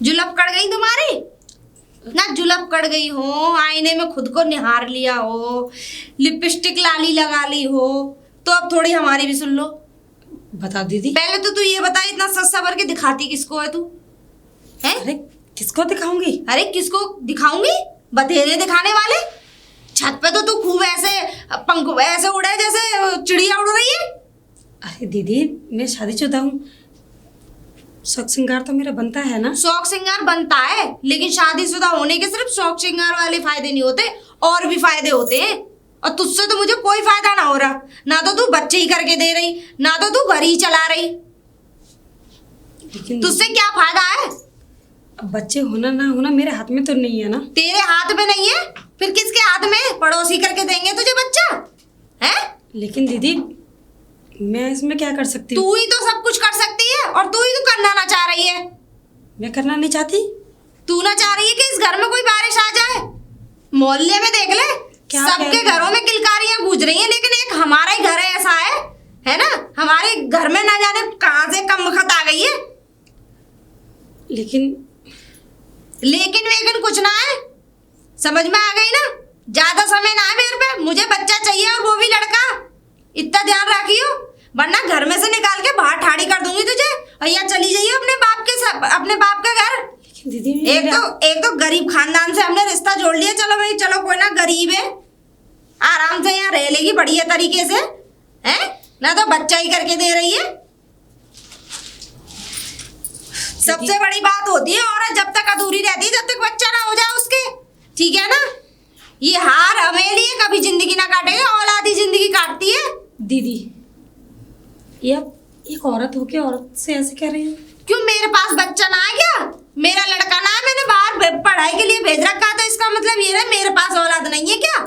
जुलफ cut गई तुम्हारी ना, जुलफ कट गई हो, आईने में खुद को निहार लिया हो, लिपस्टिक लाली लगा ली हो, तो अब थोड़ी हमारी भी सुन लो। बता दीदी। पहले तो तू ये बता, इतना सस्ता भर के दिखाती किसको है तू? है? अरे किसको दिखाऊंगी? अरे किसको दिखाऊंगी? बतेरे दिखाने वाले। छत पे तो तू खूब ऐसे पंख ऐसे उड़े जैसे चिड़िया उड़ रही है। अरे दीदी मैं शादीशुदा हूँ, शौक श्रृंगार तो मेरा बनता है ना। शौक श्रृंगार बनता है, लेकिन शादीशुदा होने के सिर्फ शौक श्रृंगार वाले फायदे नहीं होते, और भी फायदे होते हैं। और तुझसे तो मुझे कोई फायदा ना हो रहा, ना तो तू बच्चे ही करके दे रही, ना तो तू घर ही चला रही। लेकिन तुझसे क्या फायदा है? अब बच्चे होना ना होना मेरे हाथ में तो नहीं है ना। तेरे हाथ में नहीं है, फिर किसके हाथ में? पड़ोसी करके देंगे तुझे बच्चा है? लेकिन दीदी मैं इसमें क्या कर सकती हूँ? तू ही तो सब कुछ कर सकती है, और तू ही तो करना ना चाह रही है। मैं करना नहीं चाहती। तू ना चाह रही है कि इस घर में कोई बारिश आ जाए। मोहल्ले में देख ले, सबके घरों में किलकारियां गूंज रही हैं, लेकिन एक हमारा ही घर है ऐसा है ना? हमारे घर में ना जाने कहां से कमबख्त आ गई है। लेकिन वेकिन कुछ ना है, समझ में आ गई ना? ज्यादा समय ना है मेरे पे, मुझे बच्चा चाहिए, और वो भी लड़का। इतना ध्यान रखियो, वरना घर में से निकाल के बाहर ठाड़ी कर दूंगी तुझे, और यहाँ चली जाइए अपने बाप के घर। दीदी एक तो गरीब खानदान से हमने रिश्ता जोड़ लिया। चलो भाई चलो, कोई ना गरीब है, आराम से यहाँ रह लेगी बढ़िया तरीके से, हैं? ना तो बच्चा ही करके दे रही है। सबसे बड़ी बात होती है औरत जब तक अधूरी रहती है, जब तक बच्चा ना हो जाए उसके, ठीक है ना? ये हार हमें लिए कभी जिंदगी ना काटेगा, औलाद ही जिंदगी काटती है। दीदी ये एक औरत होके औरत से ऐसे कह रही है? क्यों, मेरे पास बच्चा ना है क्या? मेरा लड़का ना है, मैंने बाहर पढ़ाई के लिए भेज रखा, तो इसका मतलब ये है मेरे पास औलाद नहीं है क्या?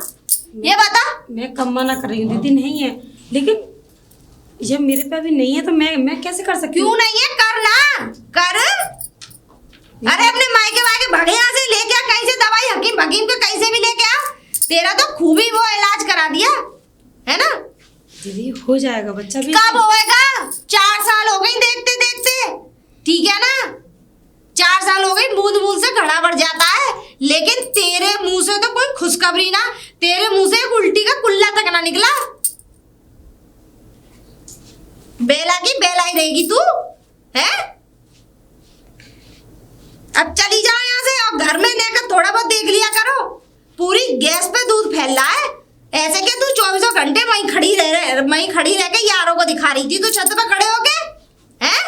ये बता। मैं कम मना कर रही हूँ दीदी, नहीं है, लेकिन जब मेरे पे अभी नहीं है तो मैं कैसे कर सकती हूँ? क्यों नहीं है? करना कर। अरे अपने मायके वायके भगे यहाँ से, लेके आ कहीं से दवाई, हकीम को कहीं से भी लेके आ। तेरा तो खूब ही वो इलाज करा दिया है ना? दीदी हो जाएगा बच्चा भी। कब होएगा? 4 साल हो गई देखते देखते, ठीक है ना? 4 साल हो गई, बूंद बूंद से घड़ा बढ़ जाता है, लेकिन तेरे मुंह से तो कोई खुशखबरी ना, तेरे मुंह से एक उल्टी का कुल्ला तक ना निकला। बेला की बेला ही रहेगी तू, है? अब चली जाओ यहाँ से, और घर में लेकर थोड़ा बहुत देख लिया करो। पूरी गैस पे दूध फैल रहा है, ऐसे क्या तू 24 घंटे वहीं खड़ी रह के यारों को दिखा रही थी? तू छत पे खड़े होके, हैं?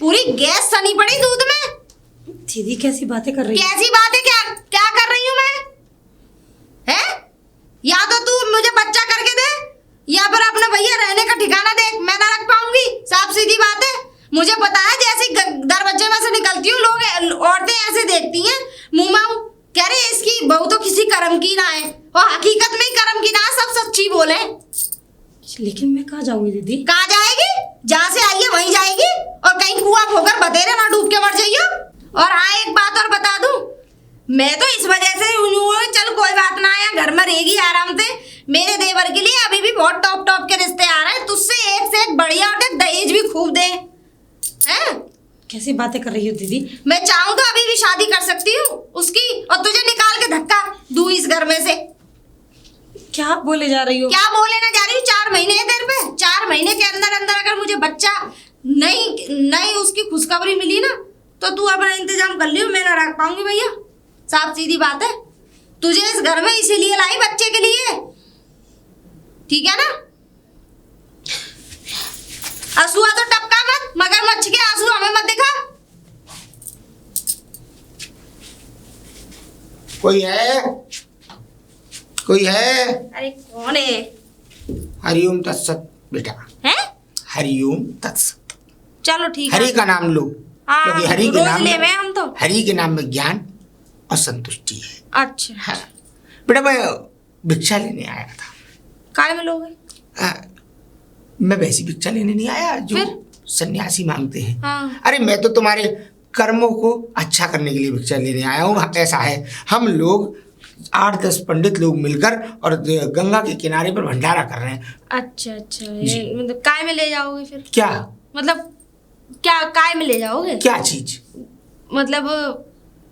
पूरी गैस सनी पड़ी दूध में। दीदी कैसी बातें कर रही है? कैसी बातें? क्या कर रही हूँ मैं, है? या तो तू मुझे बच्चा करके दे, या फिर अपने भैया रहने का ठिकाना देख। मैं ना रख पाऊंगी, साफ सीधी बात है। मुझे पता है, जैसे दरवाजे में से निकलती हूँ लोग औरतें ऐसे देखती हैं, मुंह माऊ कह रहे इसकी बहू तो किसी कर्म की ना है, और हकीकत में ही कर्म की ना है, सब सच्ची बोले। लेकिन मैं कहाँ जाऊंगी दीदी? कहाँ जाएगी? जहाँ से आई है वहीं जाएगी, और कहीं कुआं खोकर बतेरे ना डूब के मर जाइयो। और हाँ, एक बात और बता दूं, मैं तो इस वजह से चल कोई बात ना आया, घर में रहेगी आराम से। मेरे देवर के लिए अभी भी बहुत टॉप के रिश्ते आ रहे हैं, तुझसे एक से एक बढ़िया, और दहेज भी खूब दे, हैं? कैसी बातें कर रही हो दीदी? मैं चाहूँ तो अभी भी शादी कर सकती हूँ उसकी, और तुझे निकाल के धक्का दूं इस घर में से। क्या बोले जा रही हो? क्या बोले ना जा रही हूँ? 4 महीने है तेरे पे, 4 महीने के अंदर अंदर अगर मुझे बच्चा नहीं उसकी खुशखबरी मिली ना, तो तू अपना इंतजाम कर लियो, मैं ना रख पाऊंगी भैया, साफ सीधी बात है। तुझे इस घर में इसीलिए लाई, बच्चे के लिए, ठीक है ना? आंसुआ तो टपका मत, मगरमच्छ के आंसू हमें मत दिखा। कोई है? कोई है? अरे कौन है? हरिओम तत्सत बेटा, है? हरिओम तत्सत। चलो ठीक है, हरि का नाम लो, क्योंकि हरि के नाम ले में हम तो, हरि के नाम में ज्ञान और संतुष्टि है। अच्छा हाँ बेटा, मैं भिक्षा लेने आया था। काय में लोगे? मैं वैसी भिक्षा लेने नहीं आया जो फिर? सन्यासी मांगते हैं। हाँ। अरे मैं तो तुम्हारे कर्मों को अच्छा करने के लिए भिक्षा लेने आया हूँ। ऐसा है, हम लोग 8-10 पंडित लोग मिलकर और गंगा के किनारे पर भंडारा कर रहे हैं। अच्छा, ये मतलब काय में ले जाओगे फिर? क्या मतलब क्या काय में ले जाओगे? क्या चीज? मतलब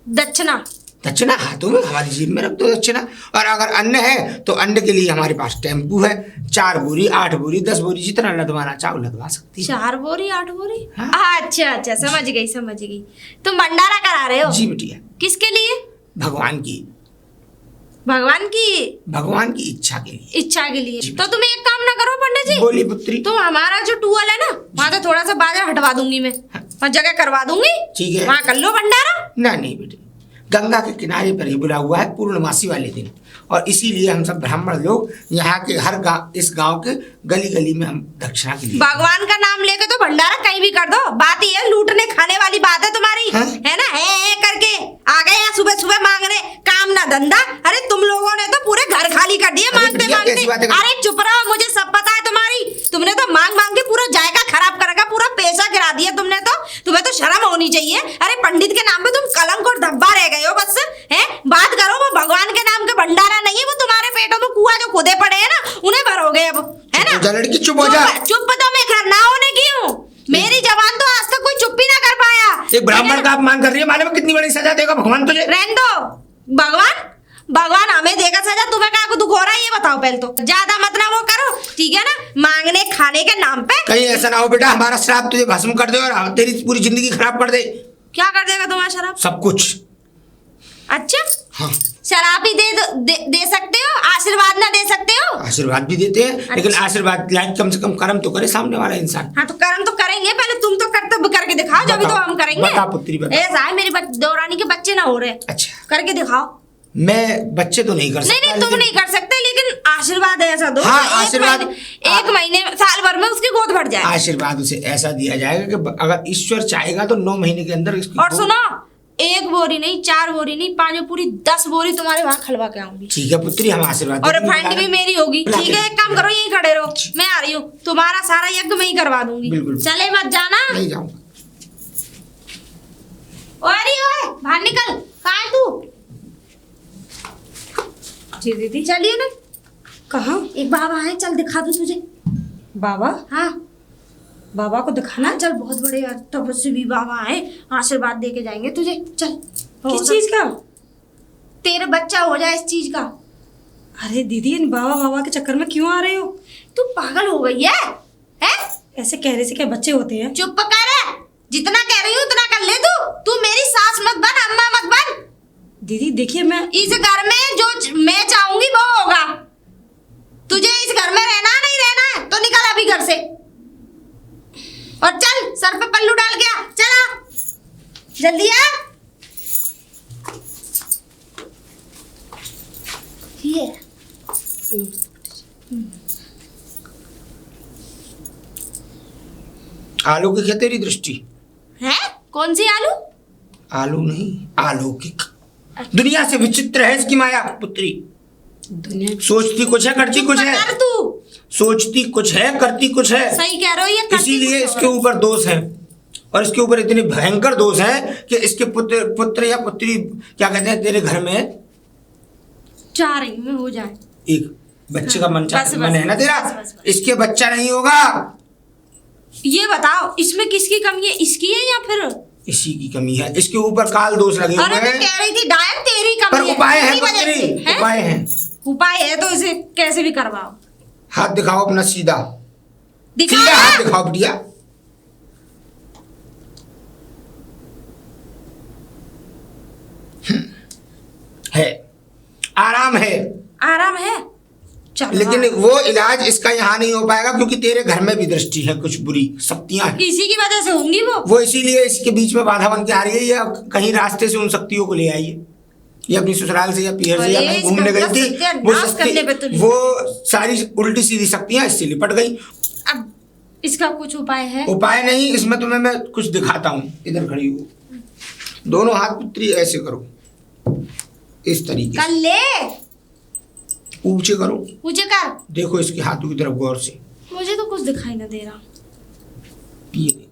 दक्षिणा। दक्षिणा हाथों में, हमारी जेब में रख दो दक्षिणा। और अगर अन्न है तो अन्न के लिए हमारे पास टेम्पू है, 4 बोरी 8 बोरी 10 बोरी जितना लदवाना चाहो लदवा सकती है। 4 बोरी 8 बोरी। हाँ। अच्छा अच्छा, समझ गई। तुम भंडारा करा रहे हो? जी बिटिया। किसके लिए? भगवान की इच्छा के लिए। इच्छा के लिए। तो तुम एक काम ना करो पंडित जी। बोली पुत्री। तुम हमारा जो टूअल है ना, वहाँ से थोड़ा सा बाजरा हटवा दूंगी मैं, और जगह करवा दूंगी। ठीक है, वहाँ कर लो भंडारा। नहीं बेटी, गंगा के किनारे पर ही बुला हुआ है पूर्णमासी वाले दिन, और इसीलिए हम सब ब्राह्मण लोग यहाँ के हर गांव, इस गांव के गली गली में हम दक्षिणा के लिए। भगवान का नाम लेके तो भंडारा कहीं भी कर दो। बात ये लूटने खाने वाली बात है तुम्हारी। हाँ? है ना, है करके आ गए यहाँ सुबह सुबह मांगने, काम ना धंधा। अरे तुम लोगों ने तो पूरे घर खाली कर दिए मांगते मांगते। अरे चुप रहो, मुझे सब पता है तुम्हारी। तुमने तो मांग मांग के पूरा जायका खराब कर रखा, पूरा पैसा गिरा दिया तुमने तो। तुम्हें तो शर्म होनी चाहिए। अरे पंडित के नाम पे तुम कलंक और धब्बा रह गए हो बस। है बात करो, वो भगवान के नाम का भंडारा नहीं है, वो तुम्हारे पेटों में कुआं जो खुदे पड़े हैं ना, उन्हें भरोगे अब, है ना। लड़की चुप हो जा। चुप तो मैं घर ना होने की हूँ। मेरी जबान तो आज तक कोई चुप ही ना कर पाया। एक ब्राह्मण का अपमान कर रही है, मालूम है कितनी बड़ी सजा देगा भगवान तुझे। रहने दो। भगवान हमें देगा सजा, तुम्हें क्या दुख हो रहा है ये बताओ पहले तो। ज्यादा मत ना वो करो, ठीक है ना, मांगने खाने के नाम पे। कहीं ऐसा ना हो बेटा हमारा श्राप तुझे भस्म कर दे और तेरी पूरी जिंदगी खराब कर दे। क्या कर देगा तुम्हारा शराब? सब कुछ। अच्छा हाँ। शराब ही दे सकते हो, आशीर्वाद ना दे सकते हो? आशीर्वाद भी देते हैं। अच्छा। लेकिन आशीर्वाद लायक कम से कम कर्म तो करे सामने वाला इंसान। हाँ तो कर्म तो करेंगे, पहले तुम तो कर्तव्य करके दिखाओ, जब तो हम करेंगे। बता पुत्री बता। ऐसा है मेरी देवरानी के बच्चे ना हो रहे। अच्छा करके दिखाओ। मैं बच्चे तो नहीं कर सकता। नहीं तुम नहीं कर सकते, लेकिन आशीर्वाद ऐसा दो। हाँ, आशीर्वाद। एक महीने साल भर में उसकी गोद भर जाए। आशीर्वाद उसे ऐसा दिया जाएगा कि अगर ईश्वर चाहेगा तो 9 महीने के अंदर इसकी। और सुनो, 1 बोरी नहीं, 4 बोरी नहीं, 5 पूरी 10 बोरी तुम्हारे वहाँ खलवा के आऊंगी। ठीक है पुत्री, हम आशीर्वाद। और फंड भी मेरी होगी। ठीक है, एक काम करो, यहीं खड़े रहो, मैं आ रही हूँ। तुम्हारा सारा यज्ञ मैं ही करवा दूंगी। बिल्कुल। चले मत जाना। नहीं जाऊंगा। ओए बाहर निकल, कहाँ है तू? जी दीदी। चलिए ना। कहाँ? एक बाबा है, चल दिखा दूं तुझे। बाबा? हाँ बाबा को दिखाना? चल, बहुत बड़े तपस्वी बाबा है, आशीर्वाद दे के जाएंगे तुझे। चल। किस चीज का? तेरा बच्चा हो जाए इस चीज का। अरे दीदी, इन बाबा के चक्कर में क्यों आ रहे हो? तू पागल हो गई है? ऐसे कह रहे से क्या बच्चे होते हैं? चुप कर, जितना कह रही हूँ उतना कर ले। तू मेरी सास मत बन, अम्मा मत बन। दीदी देखिए, मैं इस घर में जो मैं चाहूंगी वो होगा। तुझे इस घर में रहना नहीं रहना है तो निकल अभी घर से, और चल सर पे पल्लू डाल के आ। चला जल्दी आ। ये आलू की क्या तेरी दृष्टि है? कौन सी आलू? आलू नहीं, अलौकिक। दुनिया से विचित्र है इसकी माया पुत्री। दुनिया सोचती कुछ है, करती कुछ है। तू सोचती कुछ है, करती कुछ है। सही कह रहे हो, ये इसीलिए इसके ऊपर दोष है, और इसके ऊपर इतने भयंकर दोष है कि इसके पुत्र या पुत्री क्या कहते हैं तेरे घर में चाह रही हूँ हो जाए। एक बच्चे का मन बस, मन है ना तेरा। बस। इसके बच्चा नहीं होगा। ये बताओ, इसमें किसकी कमी है, इसकी है या फिर इसी की कमी है। इसके ऊपर काल दोष लगे हुए अरे मैं हैं। कह रही थी डायन तेरी कमी पर है। उपाय है इसी वजह पुत्री, से, हैं? उपाय है। उपाय है तो इसे कैसे भी करवाओ। हाथ दिखाओ अपना सीधा, दिखा सीधा ना। हाथ दिखाओ बिटिया। है, आराम है। आराम है। चलो लेकिन वो इलाज इसका यहाँ नहीं हो पाएगा क्योंकि तेरे घर में भी दृष्टि है, कुछ बुरी शक्तियां हैं। इसी की वजह से होंगी वो इसीलिए इसके बीच में बाधा बन के आ रही है। ये कहीं रास्ते से उन शक्तियों को ले आइए। ये अपनी ससुराल से या पीहर से या कहीं घूमने गई थी, वो सारी उल्टी सीधी शक्तियां इससे लिपट गई। अब इसका कुछ उपाय है? उपाय नहीं, इसमें तुम्हें मैं कुछ दिखाता हूँ। इधर खड़ी हो, दोनों हाथ पुत्री ऐसे करो, इस तरीके कर ले। ऊंचे करो, मुझे कर। देखो इसके हाथों की तरफ गौर से। मुझे तो कुछ दिखाई ना दे रहा। ये देखो,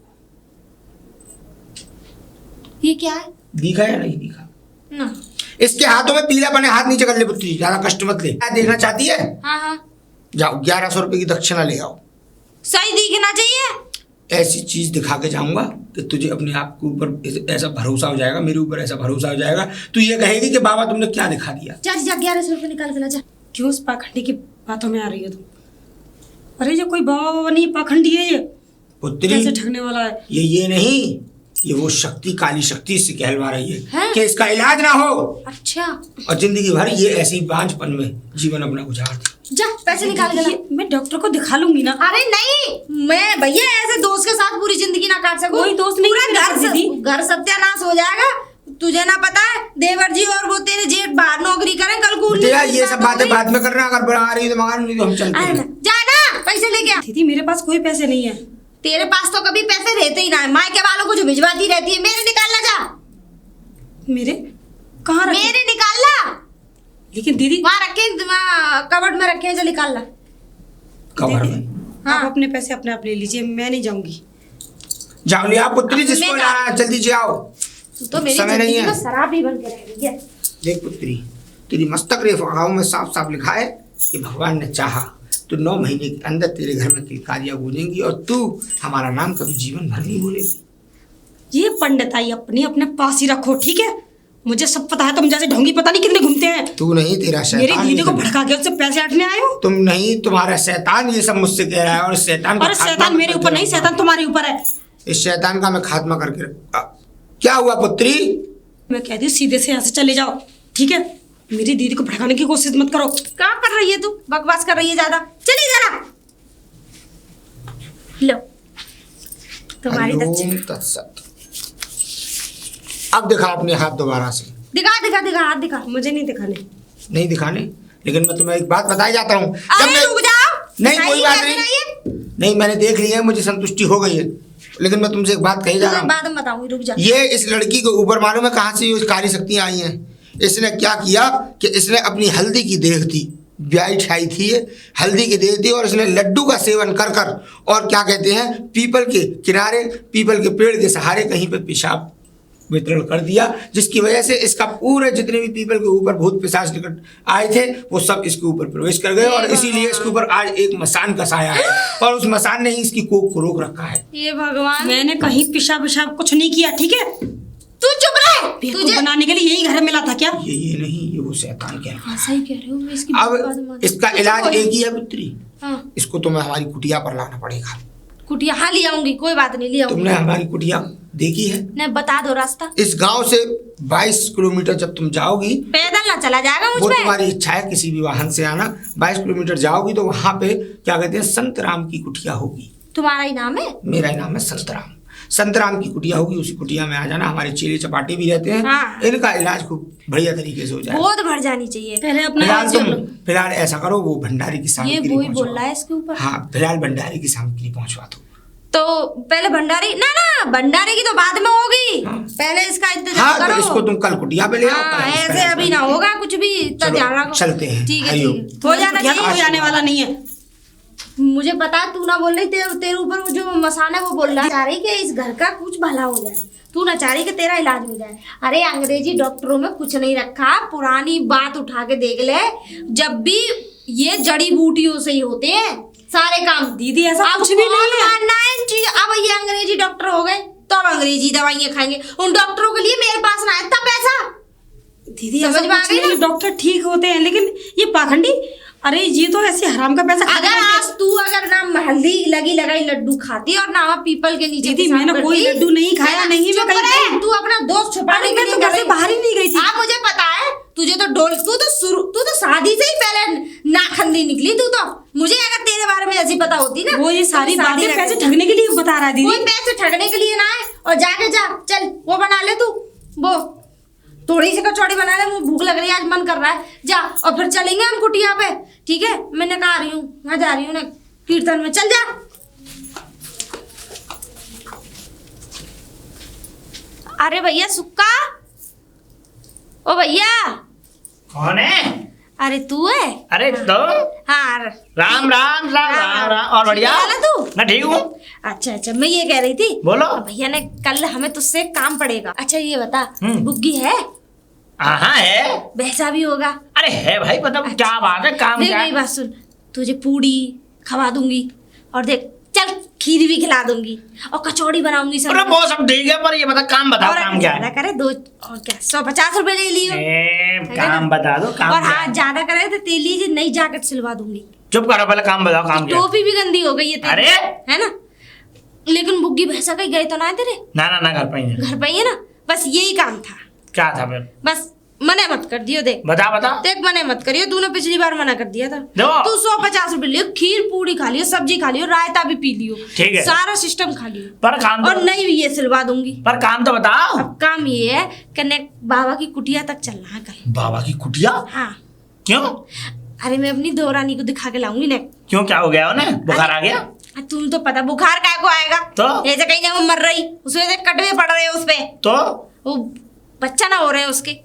ये क्या है? दिखा या नहीं दिखा? ना। इसके हाथों में पीलापन है, हाथ नीचे कर ले पुत्री, ज्यादा कष्ट मत ले। क्या देखना चाहती है? हाँ हाँ। जाओ 1100 रुपए की दक्षिणा ले आओ। सही दिखना चाहिए। ऐसी चीज दिखा के जाऊंगा कि तुझे अपने आप के ऊपर ऐसा भरोसा हो जाएगा, मेरे ऊपर ऐसा भरोसा हो जाएगा, तू ये कहेगी कि बाबा तुमने क्या दिखा दिया। जा जा 1100 रुपये निकाल के ला जा। क्यों उस पाखंडी की बातों में आ रही हो तुम? अरे ये कोई बाबा नहीं, पाखंडी है ये। पुत्री कैसे ठगने वाला है ये नहीं, ये वो शक्ति, काली शक्ति से कहलवा रही है हैं? कि इसका इलाज ना हो अच्छा और जिंदगी भर ये ऐसी बांझपन में जीवन अपना गुजार दे। जा पैसे निकाल के ला। मैं डॉक्टर को दिखा लूंगी ना। अरे नहीं, मैं भैया ऐसे दोस्त के साथ पूरी जिंदगी ना काट सकूं। कोई दोस्त नहीं है पूरा मेरा दीदी। घर सत्यानाश हो जाएगा। तुझे ना पता है देवर जी और वो तेरे जेठ बाहर नौकरी करें, कल को बेटा ये सब बातें बाद में करना, अगर बढ़ा रही है तो मंगा, नहीं तो हम चलते हैं। जा ना पैसे लेके आ। दीदी मेरे पास कोई पैसे नहीं है। तेरे पास तो कभी पैसे रहते ही ना है, माँ के वालों को जो भिजवाती रहती है। मेरे निकालना जा। मेरे कहाँ रखे? मेरे निकालना। लेकिन दीदी वहाँ रखे, कबर्ड में रखे हैं, जो निकाल ला। कवर में हाँ। आप अपने पैसे अपने आप ले लीजिए, मैं नहीं जाऊंगी। जाओ ले आओ पुत्री, जिसको मैं लाना है जल्दी से आओ, तू तो मेरी समय नहीं जिंदगी है। में शराब ही बन के रह गई है। देख पुत्री, तेरी मस्तक रेखाओं में साफ साफ लिखा है कि भगवान ने चाहा तो 9 महीने के अंदर तेरे घर में किलकारियां गूंजेंगी और तू हमारा नाम कभी जीवन भर नहीं भूलेगी। ये पंडिताई अपनी अपने पास ही रखो, ठीक है? मुझे सब पता है, तुम जैसे ढोंगी पता नहीं कितने घूमते हैं। तू नहीं, तेरा मेरी शैतान दीदी को ये सब- भड़का के उससे पैसे हटने आए हो। तुम नहीं, तुम्हारा शैतान ये सब मुझसे कह रहा है और शैतान का और खात्मा शैतान मेरे करके ऊपर नहीं, रहूंगा। शैतान तुम्हारे ऊपर है। इस शैतान का मैं खात्मा करके क्या हुआ पुत्री? मैं कहती हूँ सीधे से यहाँ से चले जाओ, ठीक है? मेरी दीदी को भड़काने की कोशिश मत करो। क्या कर रही है तू? बकवास कर रही है ज्यादा। चली जरा। लो तुम्हारी ओम दक्षिणा। तत्सत। अब दिखा अपने हाथ दोबारा से। दिखा दिखा दिखा, हाथ दिखा। मुझे नहीं दिखाने। नहीं दिखाने, लेकिन मैं तुम्हें एक बात बताई जाता हूँ। अरे रुक जाओ। नहीं कोई बात कैसे नहीं, ये? नहीं मैंने देख लिया है, मुझे संतुष्टि हो गई है, लेकिन मैं तुमसे एक बात कही जा रहा हूँ। बाद में बताऊंगी, रुक जा। ये इस लड़की के ऊपर मालूम है कहाँ से ये कार्य शक्तियाँ आई हैं। इसने क्या किया कि इसने अपनी हल्दी की देख दी, ब्याई छाई थी ये, हल्दी की देख दी और इसने लड्डू का सेवन कर कर और क्या कहते हैं पीपल के किनारे, पीपल के पेड़ के सहारे कहीं पे पेशाब वितरण कर दिया, जिसकी वजह से इसका पूरे जितने भी पीपल के ऊपर भूत पिशाच निकट आए थे वो सब इसके ऊपर प्रवेश कर गए और इसीलिए इसके ऊपर आज एक मसान का साया है और उस मसान ने ही इसकी कोख को रोक रखा है। ये भगवान, मैंने कहीं पिशाब कुछ नहीं किया, ठीक है? तू चुप रह। तुझे बनाने के लिए यही घर मिला था क्या? ये नहीं, ये वो शैतान कह रहा हाँ सही कह रहे हो, मैं इसकी है। बात अब मान- इसका इलाज एक ही है पुत्री, हाँ इसको तुम्हें हमारी कुटिया पर लाना पड़ेगा। कुटिया, हाँ ले आऊंगी, कोई बात नहीं, ले आऊंगी। तुमने हमारी कुटिया देखी है? नहीं बता दो रास्ता। इस गांव से 22 किलोमीटर जब तुम जाओगी, पैदल ना चला जाएगा मुझ वो पे। तुम्हारी इच्छा है किसी भी वाहन से आना, 22 किलोमीटर जाओगी तो वहां पे क्या कहते हैं संत राम की कुटिया होगी। तुम्हारा ही नाम है? मेरा नाम है संत राम। संत राम की कुटिया होगी, उसी कुटिया में आ जाना। हमारे चेले चपाटे भी रहते हैं, हाँ। इनका इलाज खूब बढ़िया तरीके से हो जाए। गोद भर जानी चाहिए। पहले अपना फिलहाल हाथ तुम जोड़ लो। फिलहाल ऐसा करो, वो भंडारी की ये सामग्री वही बोल पहुंचवाओ। रहा है इसके ऊपर। हाँ फिलहाल भंडारी की सामग्री पहुंचवा दो। तो पहले भंडारी, ना ना भंडारी की तो बाद में होगी, हाँ। पहले इसका इंतजाम हाँ करो। तो इसको तुम कल कुटिया पे ले आओ। हाँ, कल इसका ऐसे इलाज अभी करो। ना होगा कुछ भी, तो चलो, ध्यान रखो। चलते हैं। ठीक है, आइयो। ठीक है। हो जाना यहाँ कोई चाहिए। आने वाला नहीं है। मुझे पता है, तू ना बोल रही, तेरे ऊपर वो जो मसान है वो बोल रहा है, चाह रही कि इस घर का कुछ भला हो जाए, तू ना चाह रही कि तेरा इलाज हो जाए। अरे अंग्रेजी डॉक्टरों में कुछ नहीं रखा, पुरानी बात उठा के देख ले, जब भी ये जड़ी बूटियों से ही होते हैं सारे काम। दीदी ऐसा अब कुछ भी नहीं कौन है। मानना है इन चीज, अब ये अंग्रेजी डॉक्टर हो गए तो अब अंग्रेजी दवाइयाँ खाएंगे। उन डॉक्टरों के लिए मेरे पास ना इतना पैसा। दीदी समझ ऐसा में आ कुछ गई नहीं, ना? डॉक्टर ठीक होते हैं, लेकिन ये पाखंडी, अरे ये तो ऐसे हराम का पैसा खा अगर रहे आज तू अगर ना हल्दी लगी लगाई लड्डू खाती और ना पीपल के नीचे दीदी, पेशाब मैंने कोई करती, लड्डू नहीं खाया, है ना? नहीं मैं चुप कहीं रह, गई। तू अपना दोस्त छुपाने के मैं लिए तो कर घर से रही। बाहर ही नहीं गई थी। हाँ मुझे पता है, तुझे तो डोल, तू तो शादी से ही पहले नाखंदी निकली तू तो। मुझे अगर तेरे बारे में ऐसी पता होती ना, वो ये तो सारी शादी बातें ना पैसे करती। ठगने के लिए बता रहा है कोई दीदी। पैसे ठगने के लिए ना है। और जाके जा, चल वो बना ले तू, वो थोड़ी सी कचौड़ी बना ले, मुझे भूख लग रही है, आज मन कर रहा है, जा। और फिर चलेंगे हम कुटिया पे, ठीक है? मैंने कहा रही हूँ, मैं जा रही हूँ ना कीर्तन में, चल जा। अरे भैया सुक्का, ओ भैया। कौन है? अरे तू है? अरे तो हाँ राम राम राम राम राम। और बढ़िया? ठीक है ना तू? मैं ठीक हूँ। अच्छा अच्छा, मैं ये कह रही थी, बोलो। भैया ने कल हमें तुझसे एक काम पड़ेगा। अच्छा ये बता, हम्म। बुग्गी है? हाँ है। भैंसा भी होगा? अरे है भाई, पता क्या बात है, काम देख क्या मेरी है? बात सुन, तुझे पूड़ी खवा दूंगी और देख, चल खीर भी खिला दूंगी और कचौड़ी बनाऊंगी सब। अरे वो सब ठीक है, पर ये बता काम बताओ, और काम क्या है? ज्यादा करे दो और क्या 150 रुपए ले लियो। काम बता दो, काम और क्या हाँ है? ज्यादा करे तो तेल लीजिए, नई जैकेट सिलवा दूंगी। चुप करो, पहले काम बताओ, काम क्या है? टोपी भी गंदी हो गई है तेरी, अरे! है ना। लेकिन बुग्गी भैंसा कहीं गए तो ना है तेरे, ना ना ना, घर पे ही है। घर पे ही है ना। बस यही काम था, क्या था फिर? बस मना मत कर दियो। देख बता बता। देख मना मत करियो, तूने पिछली बार मना कर दिया था। दो। तू 150 रुपए लियो, खीर पूरी खा लियो, सब्जी खा लियो, रायता भी पी लियो, ठीक है। सारा सिस्टम खा लियो, पर काम और तो, नई भी ये सिलवा दूंगी। पर काम तो बताओ। अब काम ये है कि बाबा की कुटिया तक चलना है कल। बाबा की कुटिया? हाँ क्यों? अरे मैं अपनी दौरानी को दिखा के लाऊंगी ने। क्यों, क्या हो गया उन्हें? बुखार आ गया? तुम तो पता बुखार काय को आएगा तो? ऐसे कहीं ना वो मर रही, उसमें से कटवे पड़ रहे हैं उस पे, तो वो बच्चा ना हो रहे हैं उसके।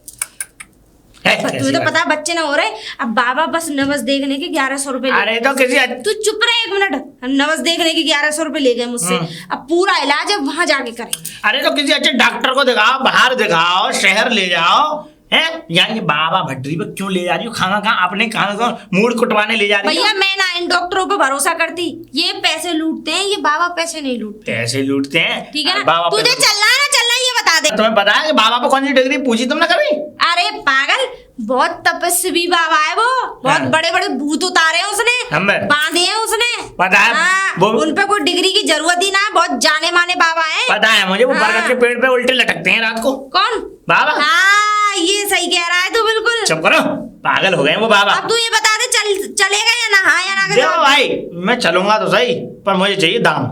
तुम्हें तो पता है बच्चे ना हो रहे। अब बाबा बस नवस देखने के 1100 रुपए। अरे तो किसी तू चुप रहे 1 मिनट। हम नवस देखने के 1100 रुपए ले गए मुझसे, अब पूरा इलाज अब वहां जाके करेंगे। अरे तो किसी अच्छे डॉक्टर को दिखाओ, बाहर दिखाओ, शहर ले जाओ। हैं यार, ये बाबा भट्टरी पे क्यों ले जा रही हो? खाना कहाँ अपने खाना का मूड कुटवाने ले जा रही हो? भैया मैं ना इन डॉक्टरों पे भरोसा करती, ये पैसे लूटते हैं, ये बाबा पैसे नहीं लूटते। पैसे लूटते हैं, ठीक है ना। बाबा तुझे पैसे- चलना है ना चलना है ये बता दे। तुम्हें पता है कि बाबा पे कौन सी डिग्री पूछी तुमने कभी? अरे पागल, बहुत तपस्वी बाबा है वो, बहुत हाँ। बड़े बड़े भूत उतारे हैं उसने, हमें? बांधे हैं उसने। पता है, हाँ, वो- उन पे कोई डिग्री की जरूरत ही ना है, बहुत जाने माने बाबा हैं। पता है मुझे, वो हाँ। बरगद के पेड़ पे उल्टे लटकते हैं रात को। कौन? बाबा। हाँ ये सही कह रहा है तू बिल्कुल। चुप करो, पागल हो गए वो बाबा। अब तू ये बता दे चलेगा या ना? हाँ या ना? देखो भाई, मैं चलूंगा तो सही, पर मुझे चाहिए दाम।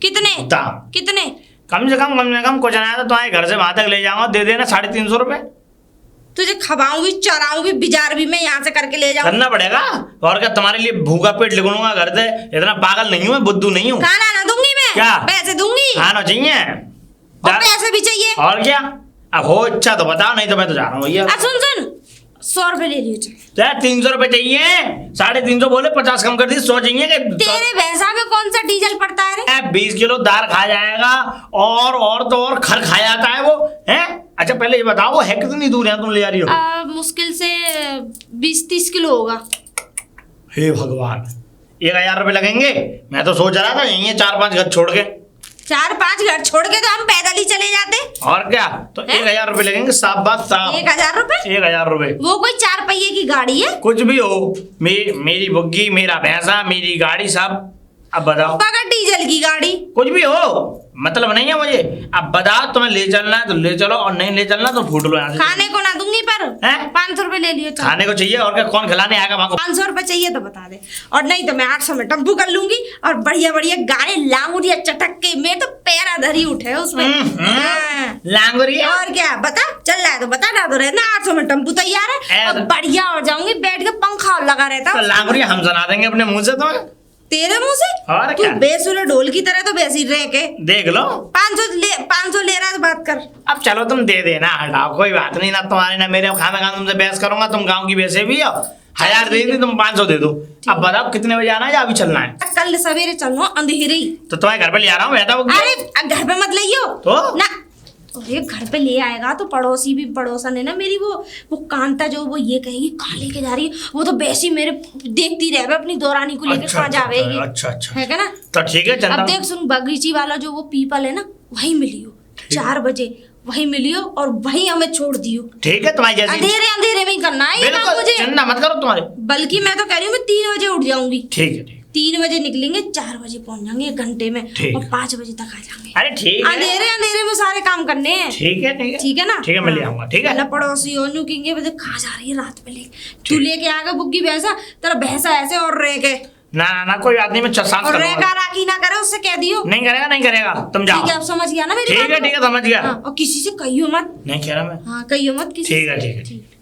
कितने दाम कितने? कम से कम कुछ ना तो तुम्हारे घर से वहां तक ले जाऊंगा, दे देना 350 रुपए। तुझे खवाऊंगी चराऊंगी बिजार भी मैं यहाँ से करके ले जाऊंगी। करना पड़ेगा, और क्या तुम्हारे लिए भूखा पेट लिखूंगा घर से? इतना पागल नहीं हूँ मैं, बुद्धू नहीं हूँ। खाना ना दूंगी मैं, क्या? पैसे दूंगी खाना चाहिए और पैसे भी चाहिए। और क्या? अब हो इच्छा तो बताओ, नहीं तो मैं तो जा रहा हूँ भैया। सुन 100 रुपए ले लियो चल। यार 300 रुपए चाहिए, 350 बोले, 50 कम कर दी, 100 चाहिए कि? तेरे भैंसा में कौन सा डीजल पड़ता है रे? 20 किलो दाल खा जाएगा, और तो और खर खा जाता है वो है। अच्छा पहले ये बताओ, वो है कितनी दूर है तुम ले जा रही हो? मुश्किल से 20-30 किलो होगा। हे भगवान, 1000 रुपए लगेंगे? मैं तो सोच रहा था यही है 4-5 घर छोड़ के। 4-5 घर छोड़ के तो हम पैदल ही चले जाते। और क्या, तो 1000 रुपए लगेंगे, साफ बात साफ। 1000 रुपए? 1000 रुपए। वो कोई 4 पहिए की गाड़ी है? कुछ भी हो, मेरी बुग्गी, मेरा भैंसा, मेरी गाड़ी, सब। अब बताओ। बगैर डीजल की गाड़ी? कुछ भी हो, मतलब नहीं है मुझे। अब बताओ, तुम्हें ले चलना है तो ले चलो, और नहीं ले चलना तो फूट लो यहाँ से। खाने को ना दूंगी पर हैं? 500 रुपए ले लियो चल। खाने को चाहिए, और क्या, कौन खिलाने आएगा वहां को? 500 रुपए चाहिए तो बता दे, और नहीं तो मैं 800 में टम्पू कर लूंगी और बढ़िया बढ़िया गाने लाऊंगी चटक के। मेरे तो पैर अधर ही उठे उसमें। हाँ। लांगुरिया। और क्या बता, चल रहा है तो बता ना, तो रहना 800 में टम्पू तैयार है, ऐसा। और बढ़िया हो जाऊंगी, बैठ के पंखा लगा रहता। तो लांगुरिया हम सुना देंगे अपने मुंह से तुम्हें। तेरे मुंह से? और तू क्या? बेसुरे ढोल की तरह तो बेसी रह के। देख लो। 500 ले रहा है तो बात कर। अब चलो तुम दे देना, हटाओ, कोई बात नहीं, ना तुम्हारे ना मेरे, खाना तुमसे बहस करूंगा, तुम गांव की वैसे भी हो। 1000 दे दी, तुम 500 दे दो। अब बताओ कितने बजे आना है या अभी चलना है? कल सवेरे चलना अंधेरे ही। तो तुम्हारे घर पे ले आ रहा हूँ, बैठा वो। अरे घर पे मत लेइयो तो? ना। अरे घर पे ले आएगा तो पड़ोसी भी, पड़ोसन है ना मेरी, वो कांता जो, वो ये कहेगी कहाँ लेके जा रही है, वो तो वैसी मेरे देखती रहे अपनी दौरानी को लेके कहाँ जावेगी। अच्छा है क्या ना? तो ठीक है, चलता अब हूँ। देख सुन, बगीची वाला जो वो पीपल है ना, वही मिलियो 4 बजे, वही मिलियो और वही हमें छोड़ दियो। ठीक है, तुम्हारी जैसी। अंधेरे में ही करना है ये काम बिल्कुल, मुझे। चिंता मत करो तुम्हारे। बल्कि मैं तो कह रही हूँ मैं 3 बजे उठ जाऊंगी। ठीक है, ठीक 3 बजे निकलेंगे, 4 बजे पहुंच जाएंगे, 1 घंटे में, ठीक। और 5 बजे तक आ जाएंगे। अरे ठीक है, अंधेरे में सारे काम करने हैं। ठीक है, ठीक है, ठीक है ना? ठीक है, मैं ले आऊंगा। ठीक है ना पड़ोसी हो न्यू किंगे बजे कहाँ जा रही है रात में, ले तू लेके आ गया बुग्गी भैंसा, तेरा भैंसा ऐसे और रह के, ना ना ना, कोई बात नहीं, मैं शांत और कर रह लूंगा। का राखी ना करे, उससे कह दियो। नहीं करेगा, नहीं करेगा, तुम जाओ। ठीक है, अब समझ गया ना मेरी ठीक बात है, को? ठीक है, समझ गया। हाँ, और किसी से कहियो मत। नहीं कह रहा मैं। हाँ कहियो मत किसी ठीक है, ठीक है, ठीक है।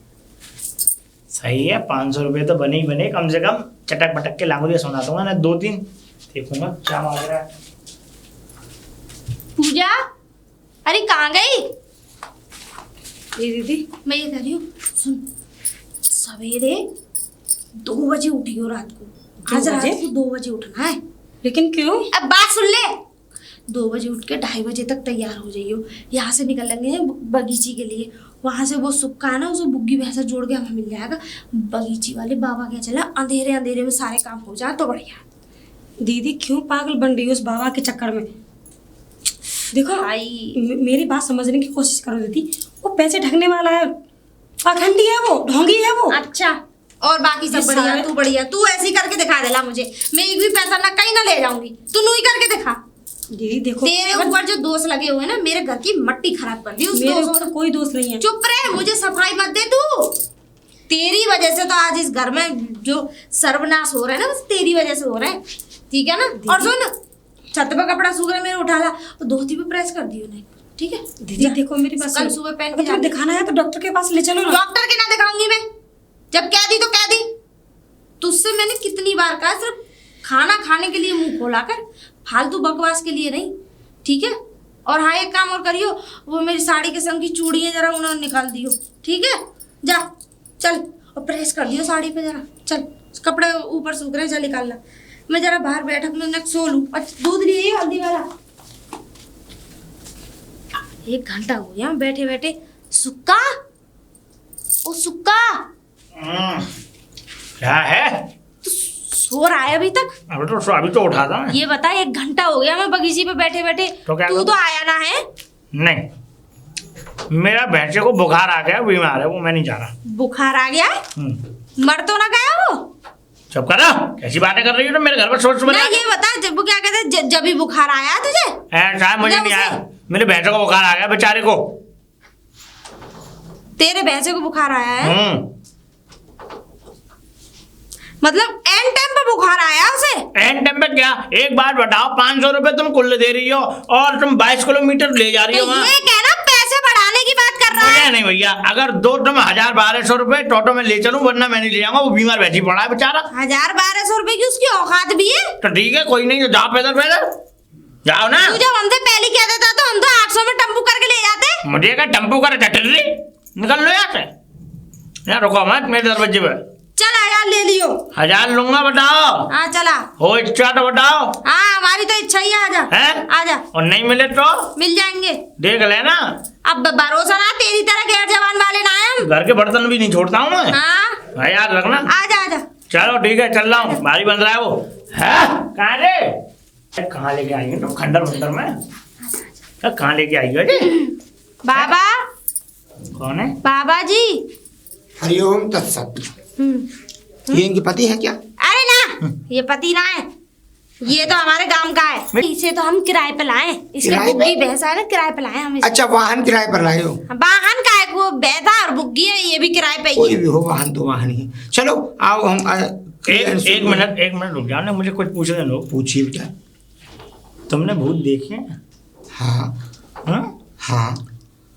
सही है, 500 रुपए तो बने ही बने, कम से कम चटक पटक के लांगुरिया सुना दूंगा ना, 2-3 देखूंगा क्या मांग रहा है। पूजा, अरे कहाँ गई? ये दीदी मैं ये कह रही हूँ, सुन, सवेरे 2 बजे उठी हो रात को। आज रात को 2 बजे उठना है। लेकिन क्यों? अब बात सुन ले। 2 बजे उठ के 2:30 बजे तक तैयार हो जाइयो। यहाँ से निकल लेंगे बगीची के लिए, वहाँ से वो सुक्का है ना, उसे बुग्गी भैंसा जोड़ के हमें मिल जाएगा। बगीची वाले बाबा क्या चला, अंधेरे में सारे काम हो जाए तो बढ़िया। दीदी क्यों पागल बन रही हो उस बाबा के चक्कर में? देखो भाई मेरी बात समझने की कोशिश करो दीदी। वो पैसे ढकने वाला है, पाखंडी है, वो ढोंगी है वो। अच्छा, और बाकी सब ये बढ़िया, सारे- तू बढ़िया, तू ऐसी करके दिखा देला मुझे, मैं एक भी पैसा ना कहीं ना ले जाऊंगी, तू नू ही करके दिखा। दीदी देखो तेरे ऊपर जो दोष लगे हुए ना, मेरे घर की मट्टी खराब कर दी उस मेरे दोषों ऊपर कोई दोष नहीं है। चुप रहे, मुझे सफाई मत दे तू। तेरी वजह से तो आज इस घर में जो सर्वनाश हो रहा है ना, बस तेरी वजह से हो रहा है, ठीक है ना। और सुन, छत पे कपड़ा सूख रहा है मेरे, उठा ला और धोती पे प्रेस कर दियो नहीं, ठीक है। दीदी देखो मेरी बात कल सुनो। सुबह पहन अगर के तुम्हें जाना। दिखाना है तो डॉक्टर के पास ले चलो ना। डॉक्टर के ना दिखाऊंगी मैं, जब कह दी तो कह दी। तुझसे मैंने कितनी बार कहा, सिर्फ खाना खाने के लिए मुंह खोला कर, फालतू बकवास के लिए नहीं, ठीक है। और हाँ, एक काम और करियो, वो मेरी साड़ी के संग की चूड़ियाँ जरा उन्होंने निकाल दियो, ठीक है। जा चल और प्रेस कर दियो साड़ी पे जरा, चल कपड़े ऊपर सूख रहे हैं, जा निकाल ला। मैं जरा बाहर बैठक में सो लूँ। अच्छा, दूध लिए हल्दी वाला। 1 घंटा हो गया बैठे बैठे। सुक्का, ओ सुक्का, क्या है? सो रहा है अभी तक? अभी तो उठा था मैं। ये बता, 1 घंटा हो गया मैं बगीचे पे बैठे बैठे, तो क्या तू करूं? तो आया ना है। नहीं, मेरा भैंसे को बुखार आ गया, बीमार है वो, मैं नहीं जा रहा। बुखार आ गया है? मर तो ना गया वो? चुप करो, कैसी बातें कर रही हो तुम मेरे घर पर सोच नहीं, ये बता, जब वो क्या कहते हैं, जब भी बुखार आया तुझे? ऐसा है, मुझे जब नहीं उसे- आया। मेरे भैंसों को बुखार आ गया बेचारे को। तेरे भैंसे को बुखार आया है? हम्म, मतलब एंड टाइम पे बुखार आया उसे? एंड टाइम पे क्या? एक बात बताओ, 500 रुपए तुम कुल दे रही हो और तुम 22 किलोमीटर ले जा रही तो हो वहाँ। ये कहना पैसे बढ़ाने की बात कर रहा मुझे है? नहीं भैया, अगर दो तुम 1000-1200 रुपए टोटो में ले चलूं, वरना मैं नहीं ले जाऊंगा। वो बीमार बैठी पड़ा है बेचारा। 1000-1200 रुपए की उसकी औकात भी है? तो ठीक है, कोई नहीं, तो जाओ पैदल पैदल जाओ ना। तू जब हमसे पहले कह देता तो हम तो 800 में टेम्पू करके ले जाते। मुझे क्या टम्पू कर टटरी, निकल लो यहाँ से। यहाँ रुको मत मेरे दरवाजे पे। चल 1000 ले लियो। 1000 लूंगा, बताओ। हाँ चला। हो इच्छा तो बताओ। हाँ, हमारी तो इच्छा ही है, आजा हैं? आजा, और नहीं मिले तो मिल जाएंगे। देख लेना। अब भरोसा ना, तेरी तरह गैर जवान वाले ना है हम। घर के बर्तन भी नहीं छोड़ता हूँ मैं। हाँ, भाई याद रखना। आजा आजा। चलो ठीक है, चल रहा हूँ। भारी बन रहा है वो। है कहाँ रे? कहाँ लेके आई है तुम? खंडर वंडर में कहाँ लेके आई है जी? बाबा, कौन है? बाबा जी। हरिओम तत्सत। ये इनके पति हैं क्या? अरे ना, ये पति ना है, ये तो हमारे गांव का है। इसे तो हम किराए पे लाए, इसकी किराए पे? बुग्गी भैंस है ना, किराए पे लाए हम इसे। अच्छा, वाहन किराए पर लाए हो? वाहन का है, वो बैठा और बुग्गी है, ये भी किराए पे ही कोई है। भी हो, वाहन तो वाहन ही है। चलो आओ, हम एक मिनट रुक जाओ ना, मुझे कुछ पूछने दो। पूछिए बेटा। तुमने भूत देखे हैं? हाँ हाँ? हाँ।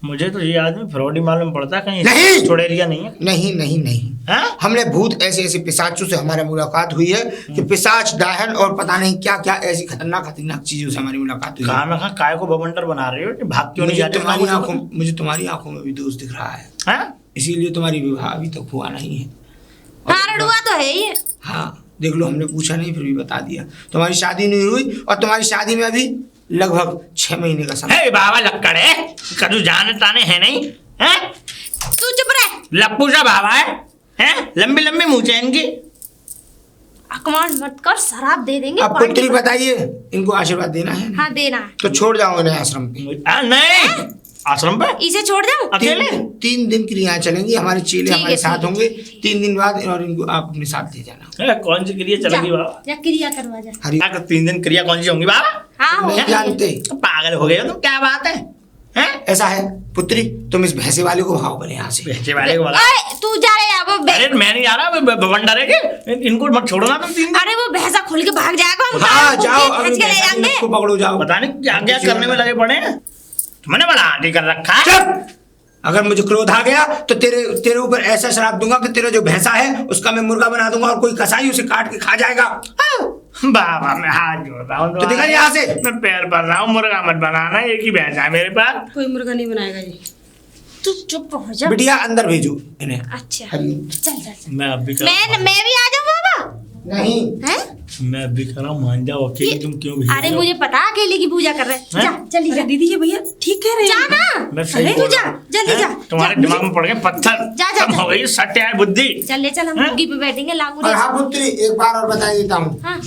मुझे तो ये आदमी फ्रॉडी मालूम पड़ता है, कहीं नहीं! चुड़ैलिया नहीं है? नहीं नहीं नहीं, हाँ? हमने भूत ऐसे ऐसे पिशाचों से हमारा मुलाकात हुई है कि पिशाच, डायन और पता नहीं क्या क्या ऐसी खतरनाक चीजों से हमारी मुलाकात हुई है। कहाँ ना कहाँ काय को बवंडर बना रहे हो? भाग क्यों नहीं जाते? मुझे तुम्हारी आंखों में भी दोष दिख रहा है, हाँ? इसीलिए तुम्हारी विवाह अभी तक हुआ नहीं है। हारडुआ तो है ही। हाँ देख लो, हमने पूछा नहीं फिर भी बता दिया। तुम्हारी शादी नहीं हुई और तुम्हारी शादी में अभी लगभग 6 महीने का समय। हे बाबा लक्कड़ है, कदू जाने ताने है नहीं है? तू चुप रह। लप्पू सा बाबा है? लंबी लंबी मूंछ है इनकी। अकमान मत कर, शराब दे देंगे। अब पुत्री बताइए, इनको आशीर्वाद देना है ना? हाँ देना है। तो छोड़ जाओ इन्हें आश्रम पे। नहीं, आश्रम पे इसे छोड़ जाऊं? अकेले? 3 दिन क्रियाएं चलेंगी, हमारे चेले ठीक है, हमारे साथ ठीक है, होंगे। ठीक है। 3 दिन बाद और इनको आप अपने साथ ले जाना। कौन सी क्रिया चलेगी बाबा? जा क्रिया करवा जा। हरि 3 दिन क्रिया कौन सी होंगी बाबा? हाँ हो नहीं गया। जानते? पागल हो गए हो तुम, क्या बात है? हैं? ऐसा है पुत्री, तुम इस भैंसे वाले को भाव बने यहाँ से। बेचे वाले को बोला। अरे तू जा रे अब। अरे मैं नहीं जा रहा, बवंडर है कि इनको मत छोड़ो ना तुम 3 दिन। अरे वो भैंसा खोल के भाग जाएगा, हम हाँ कान जाओ, को खींच के ले जाएंगे। को पकड़ो, जाओ। पता नहीं क्या क्या करने में लगे पड़े हैं। तुमने बड़ा आटी कर रखा है। चुप! अगर मुझे क्रोध आ गया तो तेरे ऊपर ऐसा शराप दूंगा कि तेरा जो भैंसा है उसका मैं मुर्गा बना दूंगा और कोई कसाई उसे काट के खा जाएगा। बाबा मैं हाथ जोड़ रहा हूँ, तो निकल यहाँ से। मैं पैर पड़ रहा हूँ, मुर्गा मत बनाना, एक ही भैंस है मेरे पास। कोई मुर्गा नहीं बनाएगा जी। तू चुप हो जा। बिटिया अंदर भेजो इन्हें। अच्छा हरिओम। चल चल चल। मैं अभी मैं भी आ जाऊँ बाबा? नहीं, हैं? मैं अभी कर रहा हूँ, मान जाओ अकेले, तुम क्यों भेज अरे रहे हो? मुझे पता अकेले की पूजा कर रहे हैं। हैं? जा जल्दी अरे जा। दीदी ये भैया ठीक कह रहे जा हैं। ना। मैं सही अरे बोल तू जा, रहा हूँ। जल्दी हैं? जा। तुम्हारे जा, दिमाग में पड़ गए पत्थर। जा, जा, कब जा। हो गई सत्य है बुद्धि। चल ले चल, हम हैं? बुग्गी पे बैठेंगे, लागू और रे। हाँ पुत्री, एक बार और बता देता हूँ। हाँ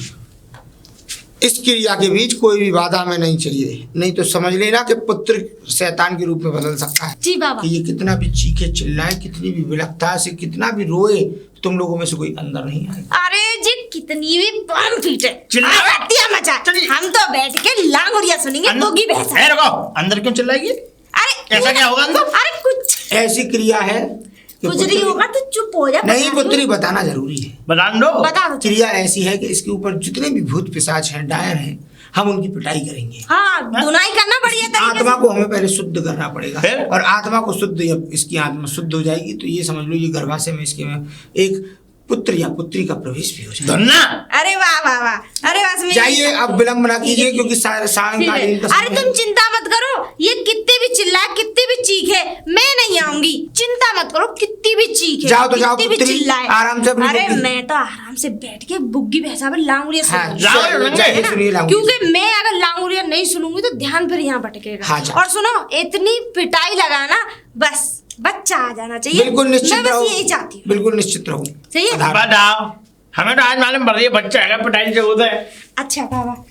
इस क्रिया के बीच कोई भी बाधा हमें नहीं चाहिए, नहीं तो समझ लेना कि पुत्र शैतान के रूप में बदल सकता है। जी बाबा। कि ये कितना भी चीखे चिल्लाए, कितनी भी विलखता से, कितना भी रोए, तुम लोगों में से कोई अंदर नहीं आएगा। अरे जी कितनी भी बम पीटे चिल्ला- मचा, चलिए। हम तो बैठ के लांगुरिया सुनेंगे, बोगी भैंसा। ए, रुको, अंदर क्यों चिल्लाएगी? अरे ऐसा क्या होगा अंदर? अरे कुछ ऐसी क्रिया है कि कुछ नहीं पुत्री- होगा तो चुप हो जा। नहीं बता पुत्री, बताना जरूरी है। बता दो। बता दो। क्रिया ऐसी है कि इसके ऊपर जितने भी भूत पिशाच हैं, डायन हैं, हम उनकी पिटाई करेंगे। हाँ, धुनाई करना बढ़िया तरीके आत्मा को हमें पहले शुद्ध करना पड़ेगा, फिर? और आत्मा को शुद्ध, जब इसकी आत्मा शुद्ध हो जाएगी तो ये समझ लो ये गर्भाशय में इसके में एक पुत्र या पुत्री का प्रवेश भी हो जाएगा। धन्ना। अरे वाह वाह वाह। अरे बस मेरी- जाइए, अब विलम्ब ना कीजिए, क्योंकि सायंकालीन का अरे समय तुम है। चिंता मत करो, ये कितने भी चिल्लाए, कितने भी चीखे, मैं नहीं आऊंगी। चिंता मत करो, कितनी भी चीखे, जाओ तो जाओ कितनी भी पुत्री, चिल्लाए, आराम से अपनी अरे बुग्गी। मैं तो आराम से बैठ के बुग्गी भैंसा पर लांगुरिया हाँ, सुनूंगी। जाओ, जाइए, सुनिए लाऊंगी। क्योंकि मैं अगर लांगुरिया नहीं सुनूंगी तो ध्यान फिर यहाँ भटकेगा। हाँ, जाओ। और सुनो, इतनी पिटाई लगाना, बस बच्चा आ जाना चाहिए। बिल्कुल निश्चित मैं बस रहो, यही चाहती हूँ। बिल्कुल निश्चित रहो। सही है? आधार- बताओ, हमें तो आज मालूम पड़ रही है बच्चा है, पिटाई की जरूरत है। अच्छा बाबा,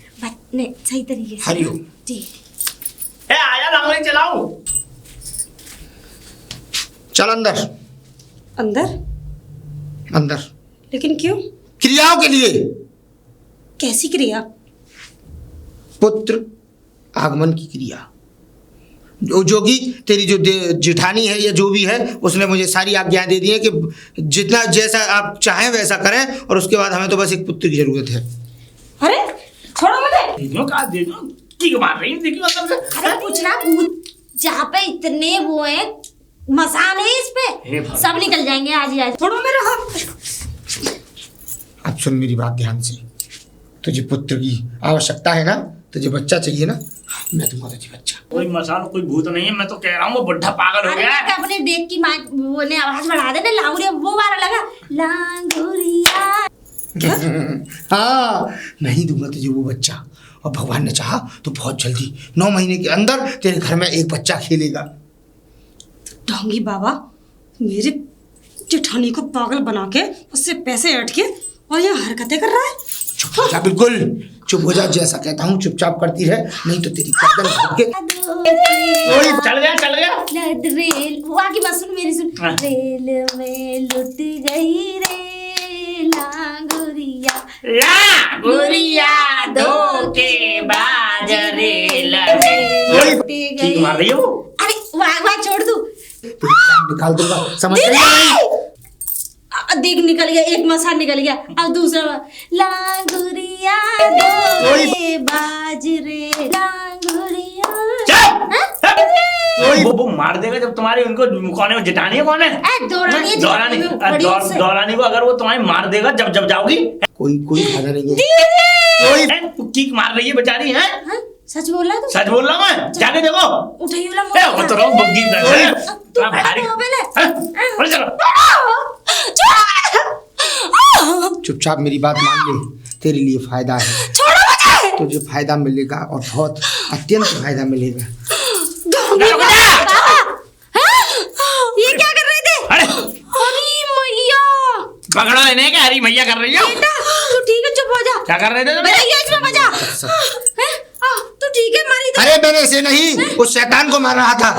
नहीं सही तरीके से। हरिओम। जी। ए, आया लांगड़ी चलाओ। चल अंदर, अंदर? अंदर लेकिन क्यों? क्रियाओं के लिए। कैसी क्रिया? पुत्र आगमन की क्रिया। जो कि तेरी जो जेठानी है या जो भी है, उसने मुझे सारी आज्ञा दे दी है कि जितना जैसा आप चाहें वैसा करें, और उसके बाद हमें तो बस एक पुत्र की जरूरत है। अरे छोड़ो मुझे। देखो कहा, देखो की मार रही है, देखियो अंदर से। अरे कुछ ना भूत, जहाँ पे इतने वो है, मसान है इस पे, हे भगवान। सब निकल जाएंगे आज ही आज। छोड़ो मेरा हाथ। अब सुन मेरी बात ध्यान से, तुझे पुत्र की आवश्यकता है ना, तुझे बच्चा चाहिए ना, मैं दूंगा तुझे बच्चा। कोई मसाल, कोई भूत नहीं है, मैं तो कह रहा हूँ वो बुढ़ा पागल हो अरे गया मैं है। अपने देख की माइक वो ने आवाज बढ़ा देना, लांगुरिया वो मारा लगा, लांगुरिया। हाँ, नहीं दूंगा तुझे वो बच्चा, और भगवान ने चाहा तो बहुत जल्दी 9 महीने के अंदर तेरे घर में एक बच्चा खेलेगा। ढोंगी बाबा, मेरे जेठानी को पागल बना के उससे पैसे ऐंठ के और ये हरकतें कर रहा है। चुप हो जा, बिल्कुल चुप हो जा, जैसा कहता हूँ चुपचाप करती रहे, नहीं तो तेरी गर्दन घोट के। चल गया। रेल वो आगे बात सुन, मेरी सुन। हाँ। रेल में लुट गई रे लांगुरिया, गुड़िया धोखेबाज रे लुट की गई। मार रही है वो। अरे वहाँ छोड़ दू। तेरी जान निकाल दूंगा, समझ रही है? देख निकल गया, एक मसान निकल गया, अब दूसरा लांगुरिया बाज रे लांगुरिया। वो मार देगा जब तुम्हारी उनको कौन है, वो जेठानी है कौन है? दौरानी दौरानी को अगर वो तुम्हारी मार देगा जब जाओगी। कोई फायदा नहीं है। तू की मार रही है बेचारी है? सच बोल रहा है तू? सच बोल रहा हूँ मैं, जाके देखो। उठाइए वाला ए, वो तो रहो बुग्गी तू पहले हो पहले। चलो। चुपचाप मेरी बात मान ले, तेरे लिए फायदा है, तुझे फायदा मिलेगा और बहुत अत्यंत फायदा मिलेगा। ये क्या कर रहे थे? अरे अरे मैया, पकड़ो इन्हें, क्या हरी मैया कर रही है? बेटा तू ठीक है, चुप हो जा। क्या कर रहे थे तुम? भैया इसमें बजा। हैं? तू ठीक है, मारी तो। अरे मैंने इसे नहीं, उस शैतान को मार रहा था।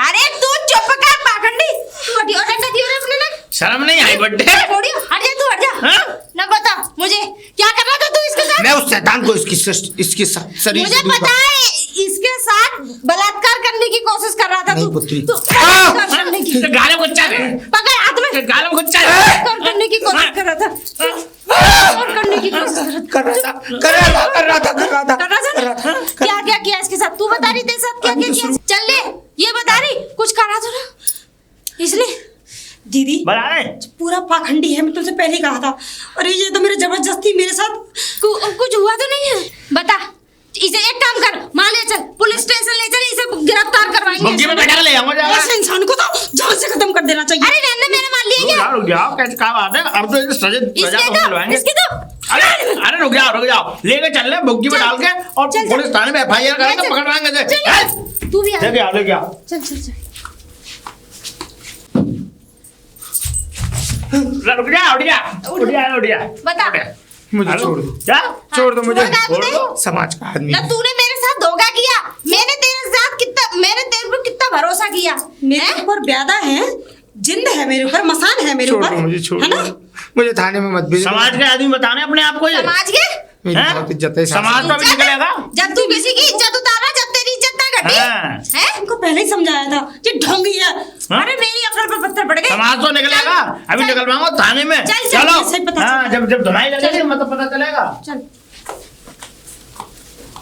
अरे तू चुप कर पाखंडी, तू हटियो, डंडा दियो रे अपने ना। शर्म नहीं आई बड्डे? छोड़ियो, हट जा तू, हट जा। हाँ? ना बता मुझे क्या कर रहा था तू इसके साथ? मैं उस शैतान को इसके शरीर मुझे से दूर पता है, इसके साथ बलात्कार करने की कोशिश कर रहा था नहीं तू। पुत्री। तू बलात्कार करने की, तो गालों को चाहे, पकड़ हाथ में, गालों को चाहे। बलात्कार करने की कोशिश कर रहा था, बलात्कार करने की कोशिश कर रहा था। कर रहा था। कर रहा था? क्या क्या किया इसके साथ? तू बता रही तेरे साथ क्या क्या किया? चल ले, ये बता रही कुछ करा तो ना इसने? दीदी बता रहे पूरा पाखंडी है, मैं तुमसे पहले ही कहा था। अरे ये तो मेरे जबरदस्ती मेरे साथ। कुछ हुआ तो नहीं है? बता, इसे एक काम कर, मान ले चल, पुलिस स्टेशन ले चल, इसे गिरफ्तार करवाएंगे। बुग्गी में बैठा के ले जाऊंगा ऐसे इंसान को तो जान से खत्म कर देना चाहिए। अरे रहने, मैंने मान लिया क्या? रुक जाओ, कैसे क्या बात है? अब तो सजा इसके तो मिलवाएंगे। इसके तो अरे रुक जाओ, लेके चल ले बुग्गी में डाल के, और चल, पुलिस थाने में FIR करेंगे, पकड़वाएंगे। चल, तू भी आ। लेके आओ। चल चल चल। रुक जा, उठ जा। बता। मुझे हेलो? छोड़ दो। क्या छोड़ दो मुझे। छोड़ दो। समाज का आदमी ना तूने मेरे साथ धोखा किया। मैंने तेरे पर कितना भरोसा किया। मेरे हैं? ऊपर ब्यादा है, जिंद है मेरे ऊपर, मसान है मेरे छोड़ ऊपर, दो मुझे, छोड़ है ना? दो मुझे थाने में मत भेजो। समाज के आदमी बताने अपने आप को ये समाज के मेरी हैं? बहुत इज्जत है समाज तो भी इज्जत? निकलेगा। जब तू किसी की इज्जत उतारा, जब तेरी इज्जत ना घटी। हाँ। हैं? तुमको पहले ही समझाया था कि ढोंगी है। हाँ? अरे मेरी अकल पर पत्थर पड़ गए। समाज तो निकलेगा। अभी चल। निकलवाऊंगा थाने में। चल, चल, चलो ऐसे ही पता हाँ, चलेगा। जब धुनाई लगेगी मतलब पता चलेगा। चल